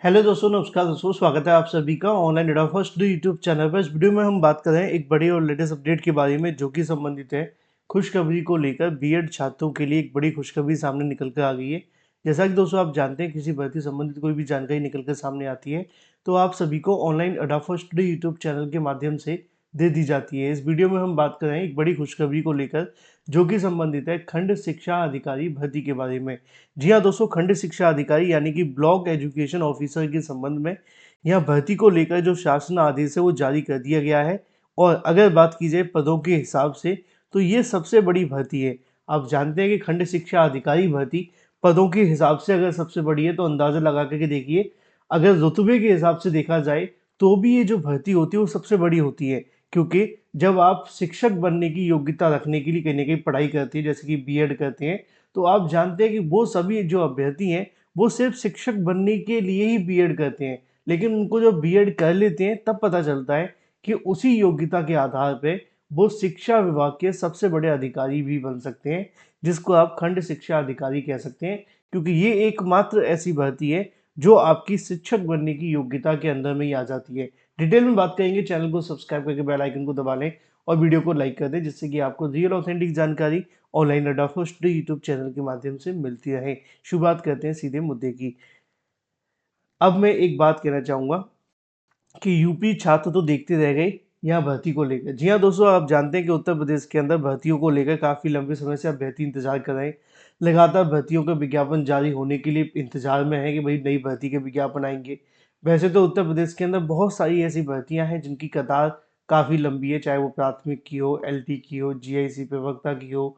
Hello दोस्तों, नमस्कार दोस्तों। स्वागत है आप सभी का ऑनलाइन एडा फर्स्ट यूट्यूब चैनल पर। इस वीडियो में हम बात कर रहे हैं एक बड़ी और लेटेस्ट अपडेट के बारे में, जो कि संबंधित है खुशखबरी को लेकर। बीएड छात्रों के लिए एक बड़ी खुशखबरी सामने निकल कर आ गई है। जैसा कि दोस्तों आप जानते हैं, किसी भर्ती संबंधित कोई भी जानकारी निकल कर सामने आती है तो आप सभी को ऑनलाइन एडा फर्स्ट यूट्यूब चैनल के माध्यम से दे दी जाती है। इस वीडियो में हम बात कर रहे हैं एक बड़ी खुशखबरी को लेकर, जो कि संबंधित है खंड शिक्षा अधिकारी भर्ती के बारे में। जी हाँ दोस्तों, खंड शिक्षा अधिकारी यानी कि ब्लॉक एजुकेशन ऑफिसर के संबंध में यहाँ भर्ती को लेकर जो शासन आदेश है वो जारी कर दिया गया है। और अगर बात की जाए पदों के हिसाब से, तो ये सबसे बड़ी भर्ती है। आप जानते हैं कि खंड शिक्षा अधिकारी भर्ती पदों के हिसाब से अगर सबसे बड़ी है, तो अंदाजा लगा करके देखिए, अगर रुतबे के हिसाब से देखा जाए तो भी ये जो भर्ती होती है वो सबसे बड़ी होती है। क्योंकि जब आप शिक्षक बनने की योग्यता रखने के लिए कहीं ना कहीं पढ़ाई करते हैं, जैसे कि बीएड करते हैं, तो आप जानते हैं कि वो सभी जो अभ्यर्थी हैं वो सिर्फ शिक्षक बनने के लिए ही बीएड करते हैं। लेकिन उनको जब बीएड कर लेते हैं तब पता चलता है कि उसी योग्यता के आधार पे वो शिक्षा विभाग के सबसे बड़े अधिकारी भी बन सकते हैं, जिसको आप खंड शिक्षा अधिकारी कह सकते हैं। क्योंकि ये एकमात्र ऐसी भर्ती है जो आपकी शिक्षक बनने की योग्यता के अंदर में ही आ जाती है। डिटेल में बात करेंगे, चैनल को सब्सक्राइब करके बेल आइकन को दबा लें और वीडियो को लाइक कर दें, जिससे कि आपको रियल ऑथेंटिक जानकारी ऑनलाइन अड्डा फर्स्ट यूट्यूब चैनल के माध्यम से मिलती रहे। शुरुआत करते हैं सीधे मुद्दे की। अब मैं एक बात कहना चाहूँगा कि यूपी छात्र तो देखते रह गए यहाँ भर्ती को लेकर। जी हाँ दोस्तों, आप जानते हैं कि उत्तर प्रदेश के अंदर भर्तियों को लेकर काफ़ी लंबे समय से अभ्यर्थी इंतजार कर रहे हैं। लगातार भर्तियों का विज्ञापन जारी होने के लिए इंतजार में है कि भाई नई भर्ती के विज्ञापन आएंगे। वैसे तो उत्तर प्रदेश के अंदर बहुत सारी ऐसी भर्तियां हैं जिनकी कतार काफ़ी लंबी है, चाहे वो प्राथमिक की हो, एलटी की हो, जीआईसी प्रवक्ता की हो,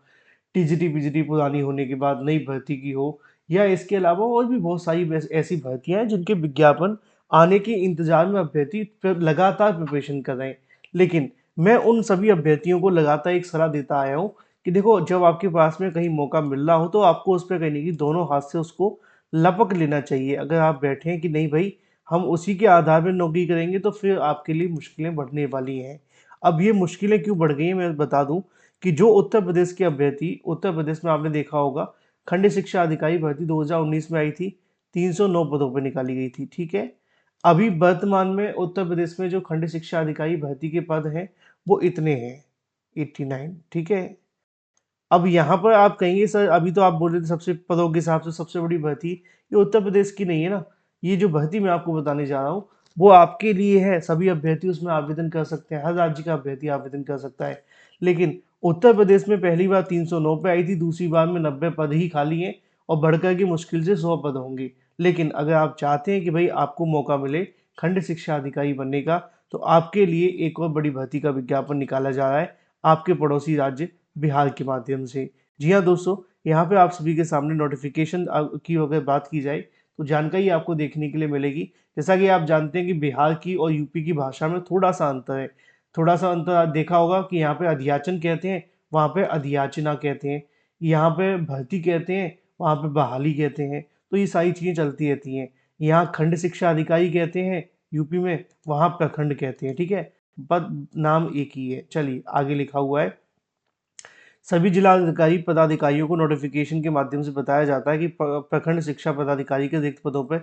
टीजीटी पीजीटी पुरानी होने के बाद नई भर्ती की हो, या इसके अलावा और भी बहुत सारी ऐसी भर्तियां हैं जिनके विज्ञापन आने के इंतजार में अभ्यर्थी लगातार प्रिपरेशन कर रहे हैं। लेकिन मैं उन सभी अभ्यर्थियों को लगातार एक सलाह देता आया हूँ कि देखो, जब आपके पास में कहीं मौका मिल रहा हो तो आपको उस पर कहने की दोनों हाथ से उसको लपक लेना चाहिए। अगर आप बैठे हैं कि नहीं भाई, हम उसी के आधार पर नौकरी करेंगे, तो फिर आपके लिए मुश्किलें बढ़ने वाली हैं। अब ये मुश्किलें क्यों बढ़ गई हैं, मैं बता दूं कि जो उत्तर प्रदेश के अभ्यर्थी, उत्तर प्रदेश में आपने देखा होगा खंड शिक्षा अधिकारी भर्ती 2019 में आई थी, 309 पदों पर निकाली गई थी, ठीक है। अभी वर्तमान में उत्तर प्रदेश में जो खंड शिक्षा अधिकारी भर्ती के पद हैं वो इतने हैं, 89, ठीक है। अब यहाँ पर आप कहेंगे सर, अभी तो आप बोल रहे थे सबसे पदों के हिसाब से सबसे बड़ी भर्ती ये उत्तर प्रदेश की नहीं है ना। ये जो भर्ती मैं आपको बताने जा रहा हूँ वो आपके लिए है, सभी अभ्यर्थी उसमें आवेदन कर सकते हैं, हर राज्य का अभ्यर्थी आवेदन कर सकता है। लेकिन उत्तर प्रदेश में पहली बार 309 पे आई थी, दूसरी बार में 90 पद ही खाली हैं और बढ़कर के मुश्किल से 100 पद होंगे। लेकिन अगर आप चाहते हैं कि भाई आपको मौका मिले खंड शिक्षा अधिकारी बनने का, तो आपके लिए एक और बड़ी भर्ती का विज्ञापन निकाला जा रहा है आपके पड़ोसी राज्य बिहार के माध्यम से। जी हाँ दोस्तों, यहाँ पे आप सभी के सामने नोटिफिकेशन की अगर बात की जाए तो जानकारी आपको देखने के लिए मिलेगी। जैसा कि आप जानते हैं कि बिहार की और यूपी की भाषा में थोड़ा सा अंतर है। थोड़ा सा अंतर आप देखा होगा कि यहाँ पे अध्याचन कहते हैं, वहाँ पे अध्याचना कहते हैं। यहाँ पे भर्ती कहते हैं, वहाँ पे बहाली कहते हैं। तो ये सारी चीज़ें चलती रहती हैं। यहाँ खंड शिक्षा अधिकारी कहते हैं यूपी में, वहाँ प्रखंड कहते हैं, ठीक है। पद नाम एक ही है। चलिए आगे लिखा हुआ है, सभी जिलाधिकारी पदाधिकारियों को नोटिफिकेशन के माध्यम से बताया जाता है कि प्रखंड शिक्षा पदाधिकारी के रिक्त पदों पर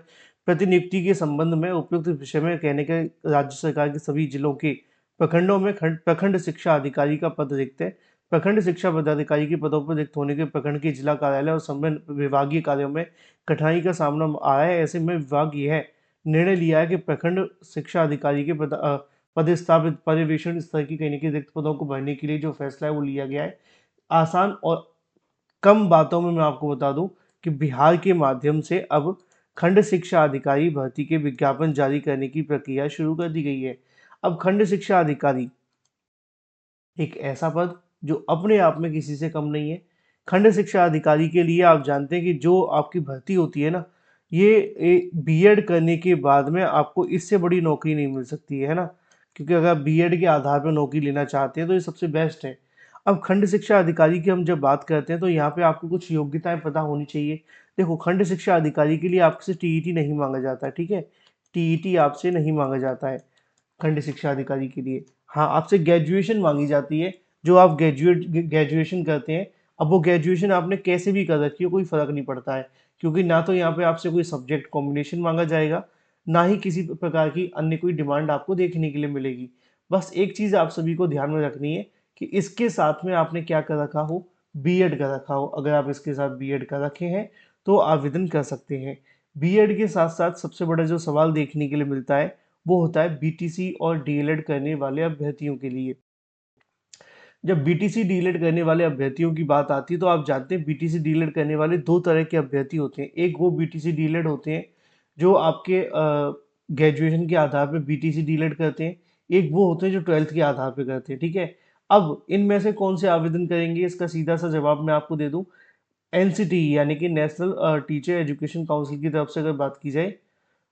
प्रतिनियुक्ति के संबंध में उपयुक्त विषय में कहने के राज्य सरकार के सभी जिलों के प्रखंडों में प्रखंड शिक्षा अधिकारी का पद रिक्त है। प्रखंड शिक्षा पदाधिकारी के पदों पर रिक्त होने के प्रखंड के जिला कार्यालय और संबंध विभागीय कार्यों में कठिनाई का सामना आया है। ऐसे में विभाग यह निर्णय लिया है कि प्रखंड शिक्षा अधिकारी के पदस्थापित पर्यवेक्षण स्तर की कहने के रिक्त पदों को भरने के लिए जो फैसला है वो लिया गया है। आसान और कम बातों में मैं आपको बता दूं कि बिहार के माध्यम से अब खंड शिक्षा अधिकारी भर्ती के विज्ञापन जारी करने की प्रक्रिया शुरू कर दी गई है। अब खंड शिक्षा अधिकारी एक ऐसा पद जो अपने आप में किसी से कम नहीं है। खंड शिक्षा अधिकारी के लिए आप जानते हैं कि जो आपकी भर्ती होती है ना, ये बीएड करने के बाद में आपको इससे बड़ी नौकरी नहीं मिल सकती है ना। क्योंकि अगर बीएड के आधार पर नौकरी लेना चाहते हैं तो ये सबसे बेस्ट है। अब खंड शिक्षा अधिकारी की हम जब बात करते हैं तो यहाँ पे आपको कुछ योग्यताएं पता होनी चाहिए। देखो, खंड शिक्षा अधिकारी के लिए आपसे टीईटी नहीं मांगा जाता है, ठीक है। टीईटी आपसे नहीं मांगा जाता है खंड शिक्षा अधिकारी के लिए। हाँ, आपसे ग्रेजुएशन मांगी जाती है, जो आप ग्रेजुएशन करते हैं। अब वो ग्रेजुएशन आपने कैसे भी कर रखी हो कोई फ़र्क नहीं पड़ता है, क्योंकि ना तो यहाँ पे आपसे कोई सब्जेक्ट कॉम्बिनेशन मांगा जाएगा, ना ही किसी प्रकार की अन्य कोई डिमांड आपको देखने के लिए मिलेगी। बस एक चीज़ आप सभी को ध्यान में रखनी है कि इसके साथ में आपने क्या कर रखा हो, बीएड कर रखा हो। अगर आप इसके साथ बीएड कर रखे हैं तो आवेदन कर सकते हैं। बीएड के साथ साथ सबसे बड़ा जो सवाल देखने के लिए मिलता है वो होता है बीटीसी और डीएलएड करने वाले अभ्यर्थियों के लिए। जब बीटीसी डीएलएड करने वाले अभ्यर्थियों की बात आती है तो आप जानते हैं बीटीसी डीएलएड करने वाले दो तरह के अभ्यर्थी होते हैं। एक वो बीटीसी डीएलएड होते हैं जो आपके ग्रेजुएशन के आधार पर बीटीसी डीएलएड करते हैं। एक वो होते हैं जो 12th के आधार पर करते हैं, ठीक है। अब इनमें से कौन से आवेदन करेंगे, इसका सीधा सा जवाब मैं आपको दे दूं। एनसीटी यानी कि नेशनल टीचर एजुकेशन काउंसिल की तरफ से अगर बात की जाए,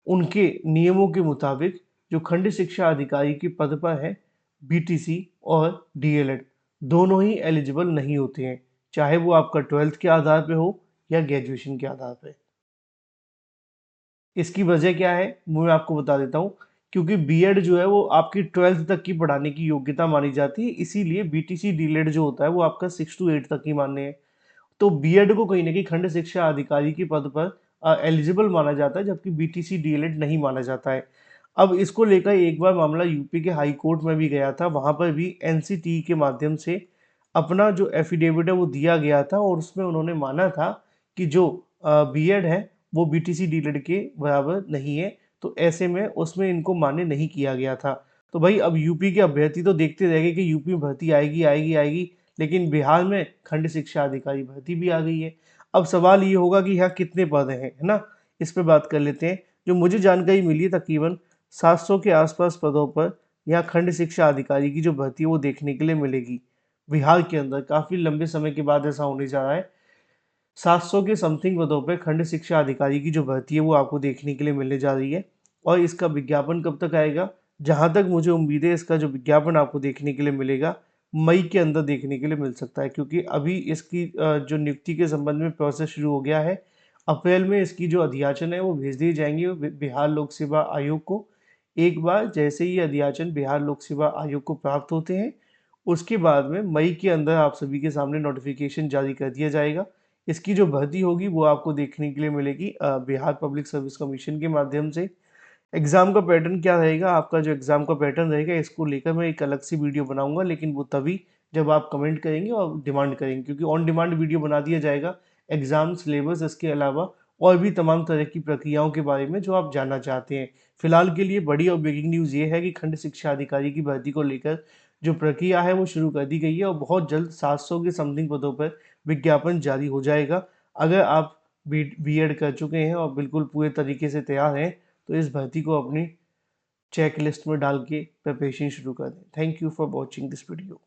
उनके नियमों के मुताबिक जो खंड शिक्षा अधिकारी के पद पर है, बीटीसी और डीएलएड दोनों ही एलिजिबल नहीं होते हैं, चाहे वो आपका 12th के आधार पे हो या ग्रेजुएशन के आधार पे। इसकी वजह क्या है वो मैं आपको बता देता हूँ। क्योंकि बीएड जो है वो आपकी 12th तक की पढ़ाने की योग्यता मानी जाती है, इसीलिए बीटीसी डीएलएड जो होता है वो आपका 6 to 8 तक ही मान्य है। तो बीएड को कहीं ना कहीं खंड शिक्षा अधिकारी के पद पर एलिजिबल माना जाता है, जबकि बीटीसी डीएलएड नहीं माना जाता है। अब इसको लेकर एक बार मामला यूपी के हाई कोर्ट में भी गया था, वहां पर भी एनसीटी के माध्यम से अपना जो एफिडेविट है वो दिया गया था और उसमें उन्होंने माना था कि जो बीएड है वो बीटीसी डीएलएड के बराबर नहीं है, तो ऐसे में उसमें इनको मान्य नहीं किया गया था। तो भाई अब यूपी के अभ्यर्थी तो देखते रह गए कि यूपी में भर्ती आएगी आएगी आएगी, लेकिन बिहार में खंड शिक्षा अधिकारी भर्ती भी आ गई है। अब सवाल ये होगा कि यहाँ कितने पद हैं, है ना। इस पे बात कर लेते हैं। जो मुझे जानकारी मिली है तकरीबन 700 के आसपास पदों पर यहाँ खंड शिक्षा अधिकारी की जो भर्ती है वो देखने के लिए मिलेगी। बिहार के अंदर काफ़ी लंबे समय के बाद ऐसा होने जा रहा है। 700 के समथिंग पदों पर खंड शिक्षा अधिकारी की जो भर्ती है वो आपको देखने के लिए मिलने जा रही है। और इसका विज्ञापन कब तक आएगा, जहाँ तक मुझे उम्मीद है इसका जो विज्ञापन आपको देखने के लिए मिलेगा मई के अंदर देखने के लिए मिल सकता है, क्योंकि अभी इसकी जो नियुक्ति के संबंध में प्रोसेस शुरू हो गया है। अप्रैल में इसकी जो अध्याचन है वो भेज दिए जाएंगे बिहार लोक सेवा आयोग को। एक बार जैसे ही अध्याचन बिहार लोक सेवा आयोग को प्राप्त होते हैं, उसके बाद में मई के अंदर आप सभी के सामने नोटिफिकेशन जारी कर दिया जाएगा। इसकी जो भर्ती होगी वो आपको देखने के लिए मिलेगी बिहार पब्लिक सर्विस कमीशन के माध्यम से। एग्ज़ाम का पैटर्न क्या रहेगा, आपका जो एग्ज़ाम का पैटर्न रहेगा इसको लेकर मैं एक अलग सी वीडियो बनाऊंगा, लेकिन वो तभी जब आप कमेंट करेंगे और डिमांड करेंगे, क्योंकि ऑन डिमांड वीडियो बना दिया जाएगा एग्ज़ाम सिलेबस इसके अलावा और भी तमाम तरह की प्रक्रियाओं के बारे में जो आप जानना चाहते हैं। फिलहाल के लिए बड़ी और ब्रेकिंग न्यूज़ ये है कि खंड शिक्षा अधिकारी की भर्ती को लेकर जो प्रक्रिया है वो शुरू कर दी गई है और बहुत जल्द 700 के समथिंग पदों पर विज्ञापन जारी हो जाएगा। अगर आप बीएड कर चुके हैं और बिल्कुल पूरे तरीके से तैयार हैं तो इस भर्ती को अपनी चेक लिस्ट में डाल के प्रिपरेशन शुरू कर दें। Thank you for watching this video.